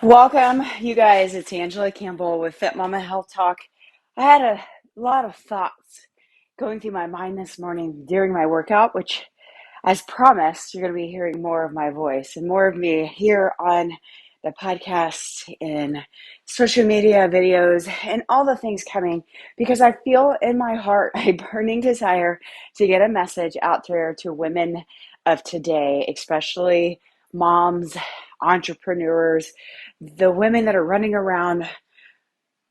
Welcome, you guys. It's Angela Campbell with Fit Mama Health Talk. I had a lot of thoughts going through my mind this morning during my workout, which, as promised, you're going to be hearing more of my voice and more of me here on the podcast and social media videos and all the things coming because I feel in my heart a burning desire to get a message out there to women of today, especially moms, entrepreneurs, the women that are running around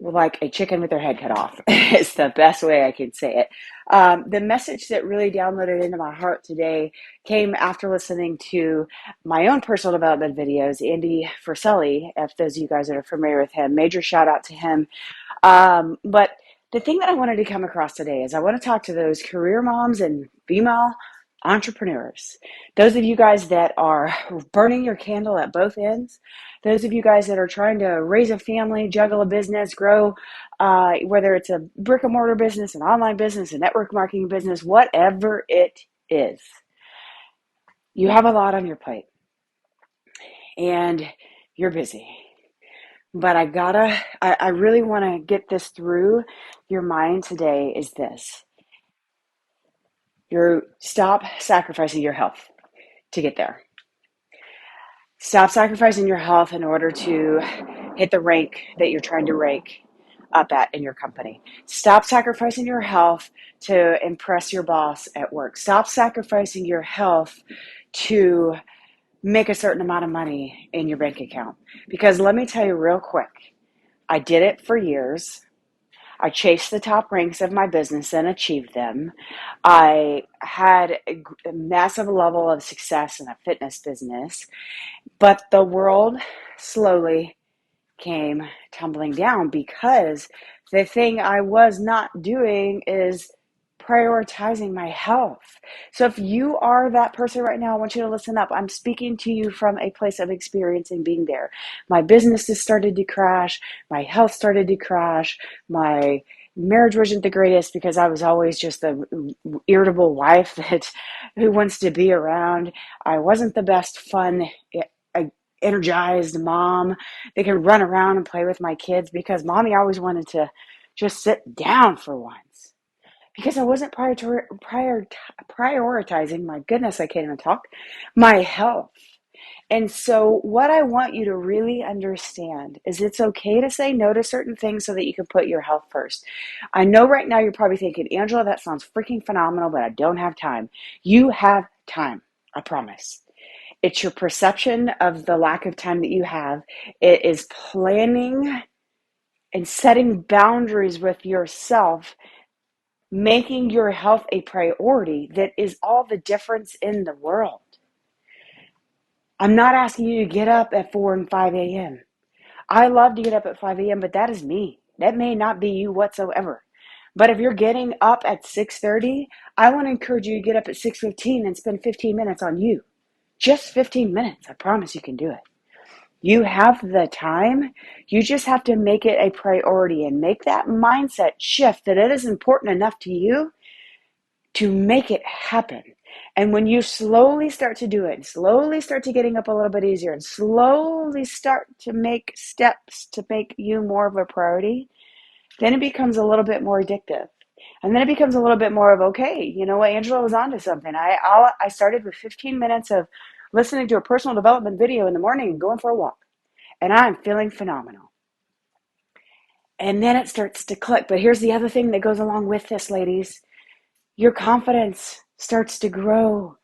like a chicken with their head cut off is the best way I can say it. The message that really downloaded into my heart today came after listening to my own personal development videos. Andy Frisella, if those of you guys that are familiar with him, major shout out to him. But the thing that I wanted to come across today is I want to talk to those career moms and female entrepreneurs. Those of you guys that are burning your candle at both ends. Those of you guys that are trying to raise a family, juggle a business, grow, whether it's a brick and mortar business, an online business, a network marketing business, whatever it is. You have a lot on your plate and you're busy. But I really want to get this through your mind today is this. Stop sacrificing your health to get there. Stop sacrificing your health in order to hit the rank that you're trying to rank up at in your company. Stop sacrificing your health to impress your boss at work. Stop sacrificing your health to make a certain amount of money in your bank account. Because let me tell you real quick, I did it for years. I chased the top ranks of my business and achieved them. I had a massive level of success in a fitness business, but the world slowly came tumbling down because the thing I was not doing is prioritizing my health. So if you are that person right now, I want you to listen up. I'm speaking to you from a place of experiencing being there. My business has started to crash. My health started to crash. My marriage wasn't the greatest because I was always just the irritable wife that who wants to be around. I wasn't the best fun energized mom that can run around and play with my kids because mommy always wanted to just sit down for once because I wasn't prioritizing, my goodness, I can't even talk, my health. And so what I want you to really understand is it's okay to say no to certain things so that you can put your health first. I know right now you're probably thinking, Angela, that sounds freaking phenomenal, but I don't have time. You have time, I promise. It's your perception of the lack of time that you have. It is planning and setting boundaries with yourself, making your health a priority that is all the difference in the world. I'm not asking you to get up at 4 and 5 a.m. I love to get up at 5 a.m., but that is me. That may not be you whatsoever. But if you're getting up at 6:30, I want to encourage you to get up at 6:15 and spend 15 minutes on you. Just 15 minutes. I promise you can do it. You have the time. You just have to make it a priority and make that mindset shift that it is important enough to you to make it happen. And when you slowly start to do it, slowly start to getting up a little bit easier and slowly start to make steps to make you more of a priority, then it becomes a little bit more addictive. And then it becomes a little bit more of, okay, you know what, Angela was onto something. I started with 15 minutes of listening to a personal development video in the morning and going for a walk. And I'm feeling phenomenal. And then it starts to click. But here's the other thing that goes along with this, ladies. Your confidence starts to grow.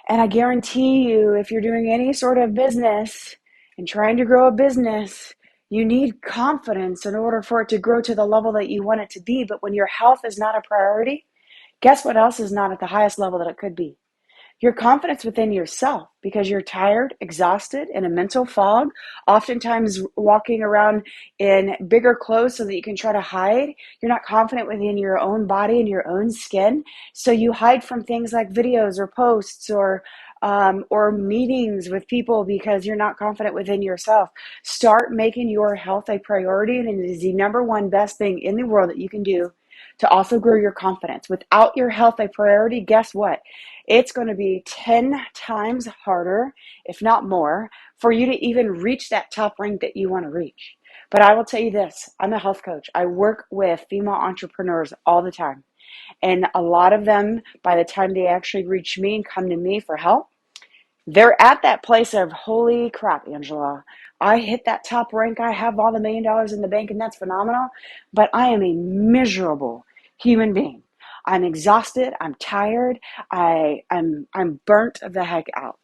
And I guarantee you, if you're doing any sort of business and trying to grow a business, you need confidence in order for it to grow to the level that you want it to be. But when your health is not a priority, guess what else is not at the highest level that it could be? Your confidence within yourself, because you're tired, exhausted, in a mental fog, oftentimes walking around in bigger clothes so that you can try to hide. You're not confident within your own body and your own skin. So you hide from things like videos or posts or meetings with people because you're not confident within yourself. Start making your health a priority, and it is the number one best thing in the world that you can do to also grow your confidence. Without your health a priority, guess what? It's going to be 10 times harder, if not more, for you to even reach that top rank that you want to reach. But I will tell you this, I'm a health coach. I work with female entrepreneurs all the time. And a lot of them, by the time they actually reach me and come to me for help, they're at that place of, holy crap, Angela, I hit that top rank. I have all the $1 million in the bank, and that's phenomenal. But I am a miserable human being. I'm exhausted. I'm tired. I'm burnt the heck out.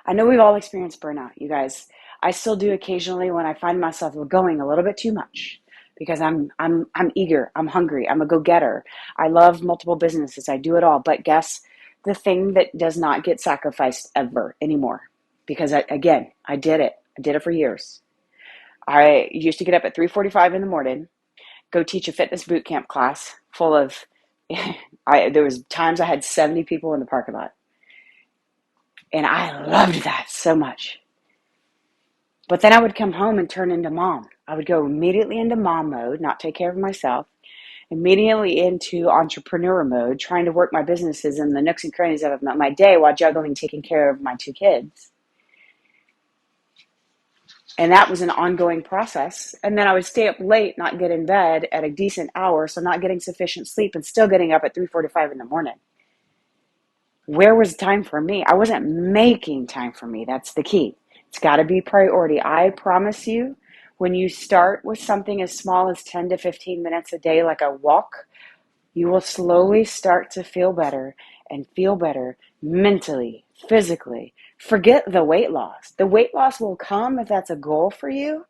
I know we've all experienced burnout, you guys. I still do occasionally when I find myself going a little bit too much because I'm eager, I'm hungry, I'm a go-getter. I love multiple businesses. I do it all. But guess the thing that does not get sacrificed ever anymore, because again, I did it. I did it for years. I used to get up at 3:45 in the morning, go teach a fitness boot camp class full of there was times I had 70 people in the parking lot. And I loved that so much. But then I would come home and turn into mom. I would go immediately into mom mode, not take care of myself, immediately into entrepreneur mode, trying to work my businesses in the nooks and crannies of my day while juggling taking care of my 2 kids. And that was an ongoing process. And then I would stay up late, not get in bed at a decent hour, so not getting sufficient sleep and still getting up at 3:45 in the morning. Where was time for me? I wasn't making time for me. That's the key. It's got to be priority. I promise you, when you start with something as small as 10 to 15 minutes a day, like a walk, you will slowly start to feel better and feel better mentally, physically. Forget the weight loss. The weight loss will come if that's a goal for you.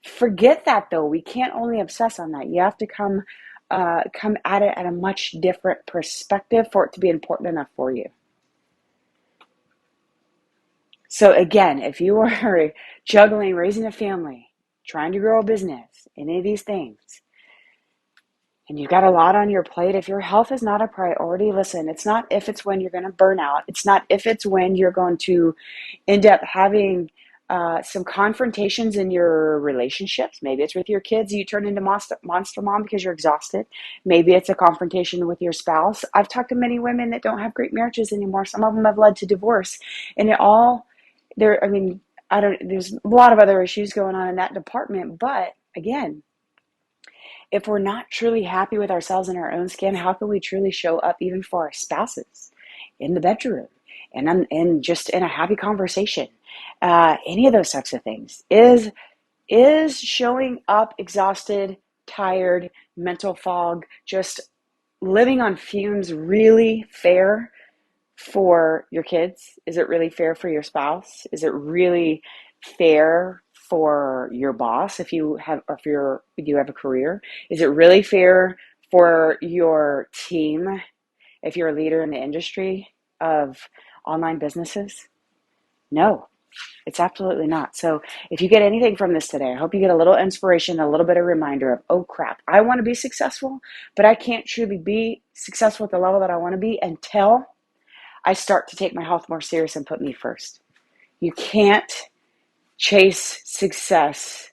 Forget that though. We can't only obsess on that. You have to come at it at a much different perspective for it to be important enough for you. So again, if you are juggling, raising a family, trying to grow a business, any of these things, and you've got a lot on your plate, if your health is not a priority, listen, it's not if, it's when you're going to burn out. It's not if, it's when you're going to end up having some confrontations in your relationships. Maybe it's with your kids. You turn into monster mom because you're exhausted. Maybe it's a confrontation with your spouse. I've talked to many women that don't have great marriages anymore. Some of them have led to divorce. And it all, there's a lot of other issues going on in that department. But again, if we're not truly happy with ourselves in our own skin, how can we truly show up even for our spouses in the bedroom and just in a happy conversation? Any of those types of things. Is showing up exhausted, tired, mental fog, just living on fumes really fair for your kids? Is it really fair for your spouse? Is it really fair for your boss if you have a career? Is it really fair for your team if you're a leader in the industry of online businesses? No, it's absolutely not. So if you get anything from this today, I hope you get a little inspiration, a little bit of reminder of, oh crap, I want to be successful, but I can't truly be successful at the level that I want to be until I start to take my health more serious and put me first. You can't chase success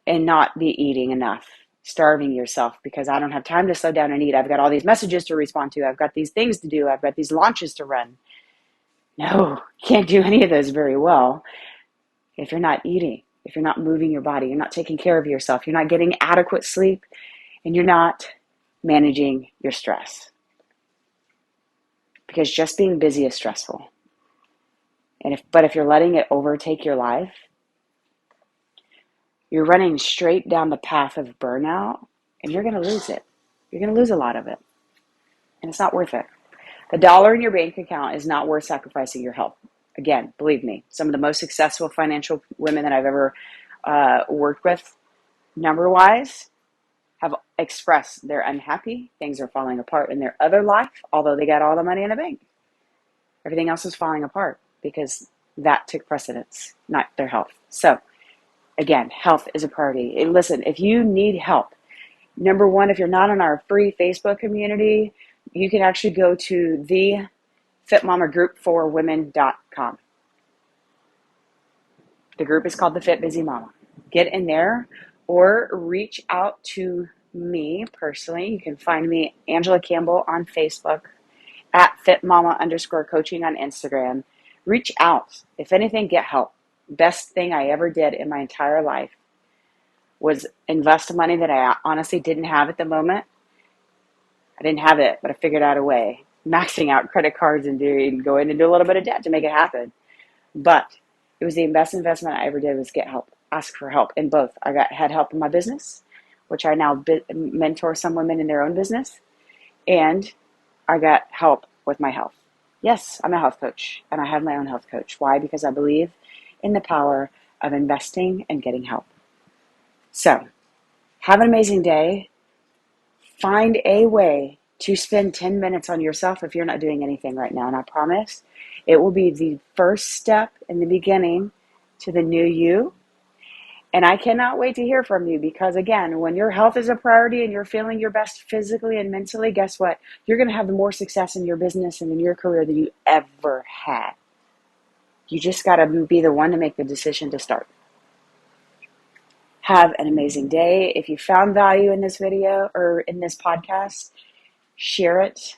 and not be eating enough, starving yourself because I don't have time to slow down and eat. I've got all these messages to respond to. I've got these things to do. I've got these launches to run. No, you can't do any of those very well if you're not eating, if you're not moving your body, you're not taking care of yourself, you're not getting adequate sleep, and you're not managing your stress. Because just being busy is stressful. But if you're letting it overtake your life, you're running straight down the path of burnout and you're going to lose it. You're going to lose a lot of it. And it's not worth it. The dollar in your bank account is not worth sacrificing your health. Again, believe me, some of the most successful financial women that I've ever worked with, number-wise, have expressed they're unhappy, things are falling apart in their other life, although they got all the money in the bank. Everything else is falling apart because that took precedence, not their health. So, again, health is a priority. And listen, if you need help, number one, if you're not in our free Facebook community, you can actually go to the fitmamagroupforwomen.com. The group is called the Fit Busy Mama. Get in there or reach out to me personally. You can find me, Angela Campbell, on Facebook, at fitmama_coaching on Instagram. Reach out. If anything, get help. Best thing I ever did in my entire life was invest money that I honestly didn't have at the moment. I didn't have it, but I figured out a way. Maxing out credit cards and going into a little bit of debt to make it happen. But it was the best investment I ever did was get help, ask for help in both. Had help in my business, which I now mentor some women in their own business, and I got help with my health. Yes, I'm a health coach, and I have my own health coach. Why? Because I believe in the power of investing and getting help. So, have an amazing day. Find a way to spend 10 minutes on yourself if you're not doing anything right now. And I promise it will be the first step in the beginning to the new you. And I cannot wait to hear from you because, again, when your health is a priority and you're feeling your best physically and mentally, guess what? You're going to have more success in your business and in your career than you ever had. You just got to be the one to make the decision to start. Have an amazing day. If you found value in this video or in this podcast, share it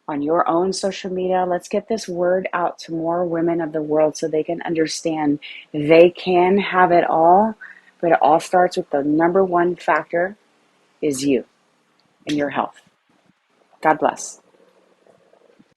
on your own social media. Let's get this word out to more women of the world so they can understand they can have it all, but it all starts with the number one factor is you and your health. God bless.